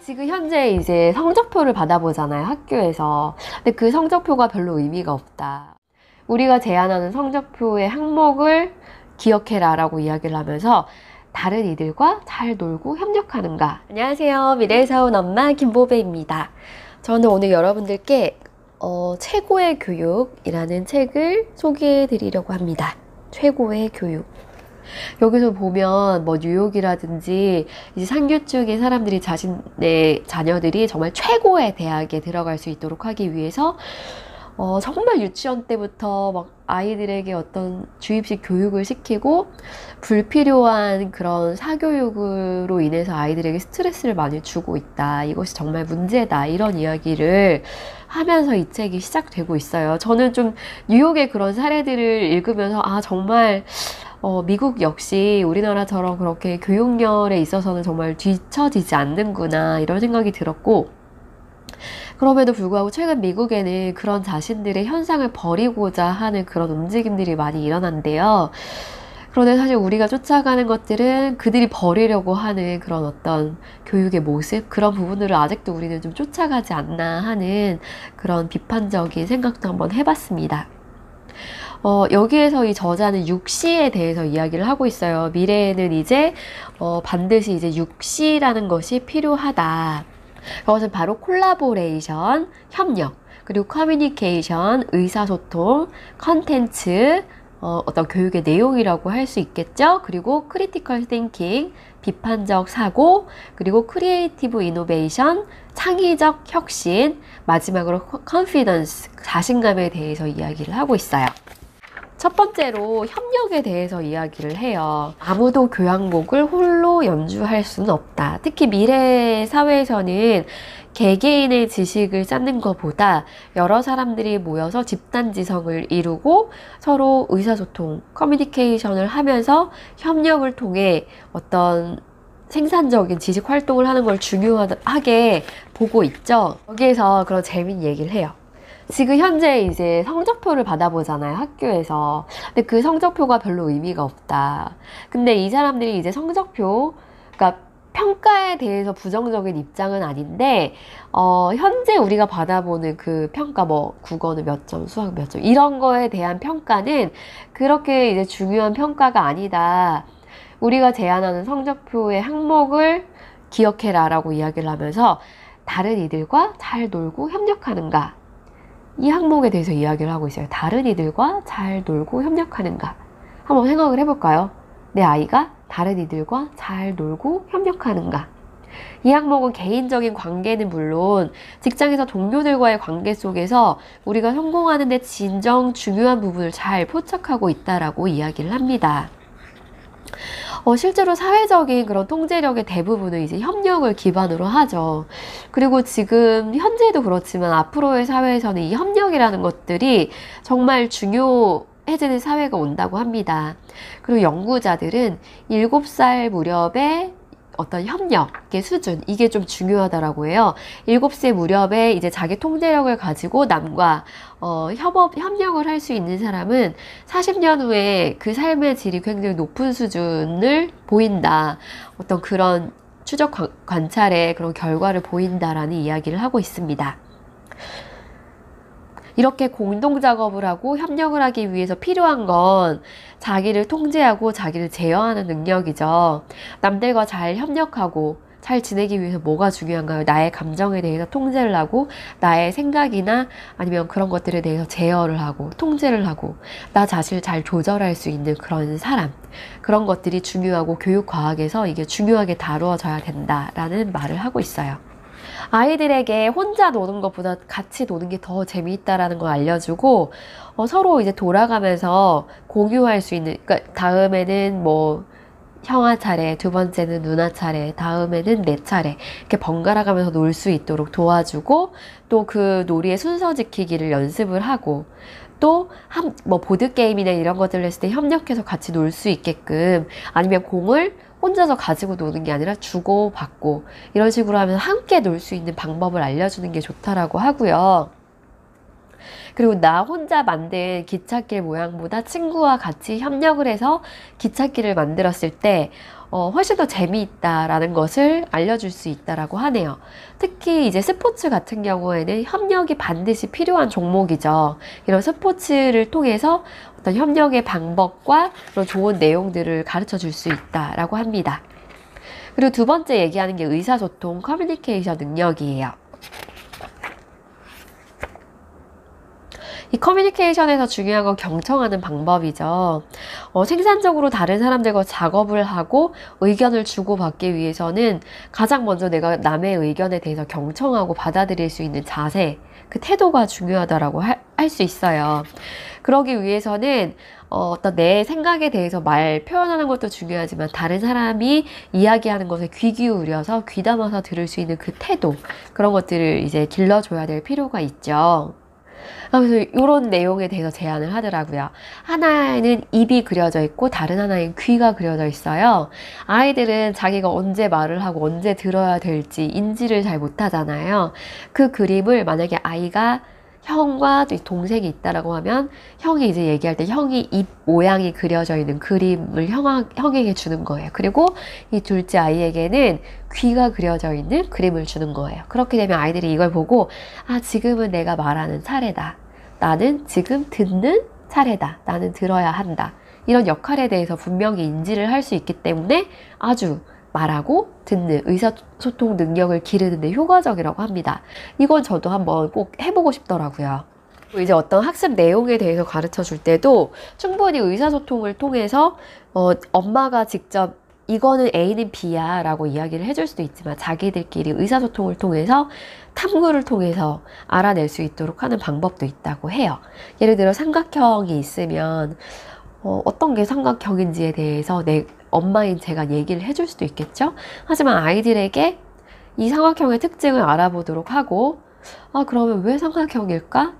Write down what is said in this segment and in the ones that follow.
지금 현재 이제 성적표를 받아보잖아요, 학교에서. 근데 그 성적표가 별로 의미가 없다. 우리가 제안하는 성적표의 항목을 기억해라 라고 이야기를 하면서 다른 이들과 잘 놀고 협력하는가. 안녕하세요, 미래에서 온 엄마 김보배입니다. 저는 오늘 여러분들께 최고의 교육이라는 책을 소개해 드리려고 합니다. 최고의 교육. 여기서 보면 뭐 뉴욕이라든지 이제 상류 쪽의 사람들이 자신의 자녀들이 정말 최고의 대학에 들어갈 수 있도록 하기 위해서 정말 유치원 때부터 막 아이들에게 어떤 주입식 교육을 시키고 불필요한 그런 사교육으로 인해서 아이들에게 스트레스를 많이 주고 있다. 이것이 정말 문제다. 이런 이야기를 하면서 이 책이 시작되고 있어요. 저는 좀 뉴욕의 그런 사례들을 읽으면서 정말 미국 역시 우리나라처럼 그렇게 교육열에 있어서는 정말 뒤처지지 않는구나 이런 생각이 들었고, 그럼에도 불구하고 최근 미국에는 그런 자신들의 현상을 버리고자 하는 그런 움직임들이 많이 일어난대요. 그런데 사실 우리가 쫓아가는 것들은 그들이 버리려고 하는 그런 어떤 교육의 모습, 그런 부분들을 아직도 우리는 좀 쫓아가지 않나 하는 그런 비판적인 생각도 한번 해봤습니다. 여기에서 이 저자는 육시에 대해서 이야기를 하고 있어요. 미래에는 이제 반드시 이제 육시라는 것이 필요하다. 그것은 바로 콜라보레이션, 협력, 그리고 커뮤니케이션, 의사소통, 컨텐츠, 어떤 교육의 내용이라고 할 수 있겠죠. 그리고 크리티컬 띵킹, 비판적 사고, 그리고 크리에이티브 이노베이션, 창의적 혁신, 마지막으로 컨피던스, 자신감에 대해서 이야기를 하고 있어요. 첫 번째로 협력에 대해서 이야기를 해요. 아무도 교양곡을 홀로 연주할 수는 없다. 특히 미래 사회에서는 개개인의 지식을 쌓는 것보다 여러 사람들이 모여서 집단지성을 이루고 서로 의사소통, 커뮤니케이션을 하면서 협력을 통해 어떤 생산적인 지식 활동을 하는 걸 중요하게 보고 있죠. 여기에서 그런 재미있는 얘기를 해요. 지금 현재 이제 성적표를 받아보잖아요, 학교에서. 근데 그 성적표가 별로 의미가 없다. 근데 이 사람들이 이제 성적표, 그러니까 평가에 대해서 부정적인 입장은 아닌데, 현재 우리가 받아보는 그 평가, 뭐, 국어는 몇 점, 수학 몇 점, 이런 거에 대한 평가는 그렇게 이제 중요한 평가가 아니다. 우리가 제안하는 성적표의 항목을 기억해라 라고 이야기를 하면서 다른 이들과 잘 놀고 협력하는가. 이 항목에 대해서 이야기를 하고 있어요. 다른 이들과 잘 놀고 협력하는가. 한번 생각을 해볼까요? 내 아이가 다른 이들과 잘 놀고 협력하는가. 이 항목은 개인적인 관계는 물론 직장에서 동료들과의 관계 속에서 우리가 성공하는 데 진정 중요한 부분을 잘 포착하고 있다라고 이야기를 합니다. 실제로 사회적인 그런 통제력의 대부분은 이제 협력을 기반으로 하죠. 그리고 지금 현재도 그렇지만 앞으로의 사회에서는 이 협력이라는 것들이 정말 중요해지는 사회가 온다고 합니다. 그리고 연구자들은 7살 무렵에 어떤 협력의 수준, 이게 좀 중요하다라고 해요. 7세 무렵에 이제 자기 통제력을 가지고 남과 협력을 할 수 있는 사람은 40년 후에 그 삶의 질이 굉장히 높은 수준을 보인다. 어떤 그런 추적 관찰의 그런 결과를 보인다라는 이야기를 하고 있습니다. 이렇게 공동작업을 하고 협력을 하기 위해서 필요한 건 자기를 통제하고 자기를 제어하는 능력이죠. 남들과 잘 협력하고 잘 지내기 위해서 뭐가 중요한가요? 나의 감정에 대해서 통제를 하고 나의 생각이나 아니면 그런 것들에 대해서 제어를 하고 통제를 하고 나 자신을 잘 조절할 수 있는 그런 사람, 그런 것들이 중요하고 교육과학에서 이게 중요하게 다루어져야 된다라는 말을 하고 있어요. 아이들에게 혼자 노는 것보다 같이 노는 게 더 재미있다라는 걸 알려주고 서로 이제 돌아가면서 공유할 수 있는, 그러니까 다음에는 뭐 형아 차례, 두 번째는 누나 차례, 다음에는 내 차례, 이렇게 번갈아 가면서 놀 수 있도록 도와주고 또 그 놀이의 순서 지키기를 연습을 하고 또 뭐 보드게임이나 이런 것들을 했을 때 협력해서 같이 놀 수 있게끔, 아니면 공을 혼자서 가지고 노는 게 아니라 주고 받고 이런 식으로 하면서 함께 놀 수 있는 방법을 알려주는 게 좋다라고 하고요. 그리고 나 혼자 만든 기찻길 모양보다 친구와 같이 협력을 해서 기찻길을 만들었을 때 훨씬 더 재미있다라는 것을 알려줄 수 있다라고 하네요. 특히 이제 스포츠 같은 경우에는 협력이 반드시 필요한 종목이죠. 이런 스포츠를 통해서 어떤 협력의 방법과 그런 좋은 내용들을 가르쳐 줄 수 있다라고 합니다. 그리고 두 번째 얘기하는 게 의사소통, 커뮤니케이션 능력이에요. 이 커뮤니케이션에서 중요한 건 경청하는 방법이죠. 생산적으로 다른 사람들과 작업을 하고 의견을 주고받기 위해서는 가장 먼저 내가 남의 의견에 대해서 경청하고 받아들일 수 있는 자세, 그 태도가 중요하다라고 할 수 있어요. 그러기 위해서는 어떤 내 생각에 대해서 말 표현하는 것도 중요하지만 다른 사람이 이야기하는 것에 귀 기울여서 귀담아서 들을 수 있는 그 태도, 그런 것들을 이제 길러줘야 될 필요가 있죠. 그래서 이런 내용에 대해서 제안을 하더라고요. 하나에는 입이 그려져 있고 다른 하나엔 귀가 그려져 있어요. 아이들은 자기가 언제 말을 하고 언제 들어야 될지 인지를 잘 못하잖아요. 그 그림을 만약에 아이가 형과 동생이 있다라고 하면 형이 이제 얘기할 때 형이 입 모양이 그려져 있는 그림을 형에게 주는 거예요. 그리고 이 둘째 아이에게는 귀가 그려져 있는 그림을 주는 거예요. 그렇게 되면 아이들이 이걸 보고 아, 지금은 내가 말하는 차례다. 나는 지금 듣는 차례다. 나는 들어야 한다. 이런 역할에 대해서 분명히 인지를 할 수 있기 때문에 아주 말하고 듣는 의사소통 능력을 기르는 데 효과적이라고 합니다. 이건 저도 한번 꼭 해보고 싶더라고요. 이제 어떤 학습 내용에 대해서 가르쳐 줄 때도 충분히 의사소통을 통해서 엄마가 직접 이거는 A는 B야 라고 이야기를 해줄 수도 있지만 자기들끼리 의사소통을 통해서 탐구를 통해서 알아낼 수 있도록 하는 방법도 있다고 해요. 예를 들어 삼각형이 있으면 어떤 게 삼각형인지에 대해서 엄마인 제가 얘기를 해줄 수도 있겠죠. 하지만 아이들에게 이 삼각형의 특징을 알아보도록 하고 아, 그러면 왜 삼각형일까?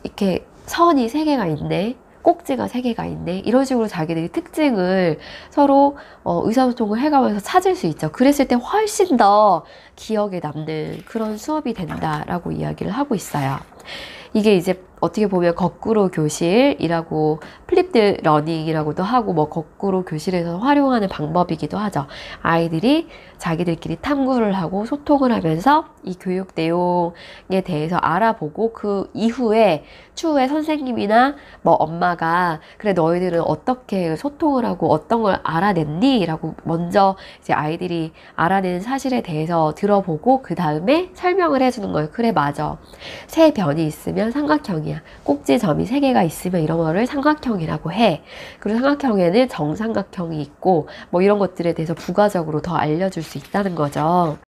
이렇게 선이 3개가 있네. 꼭지가 3개가 있네. 이런 식으로 자기들이 특징을 서로 의사소통을 해가면서 찾을 수 있죠. 그랬을 때 훨씬 더 기억에 남는 그런 수업이 된다라고 이야기를 하고 있어요. 이게 이제 어떻게 보면 거꾸로 교실이라고 플립드 러닝이라고도 하고 뭐 거꾸로 교실에서 활용하는 방법이기도 하죠. 아이들이 자기들끼리 탐구를 하고 소통을 하면서 이 교육 내용에 대해서 알아보고 그 이후에 추후에 선생님이나 뭐 엄마가 그래 너희들은 어떻게 소통을 하고 어떤 걸 알아냈니? 라고 먼저 이제 아이들이 알아낸 사실에 대해서 들어보고 그 다음에 설명을 해주는 거예요. 그래 맞아. 세 변이 있으면 삼각형이야. 꼭지점이 3개가 있으면 이런 거를 삼각형이라고 해. 그리고 삼각형에는 정삼각형이 있고 뭐 이런 것들에 대해서 부가적으로 더 알려줄 수 있다는 거죠.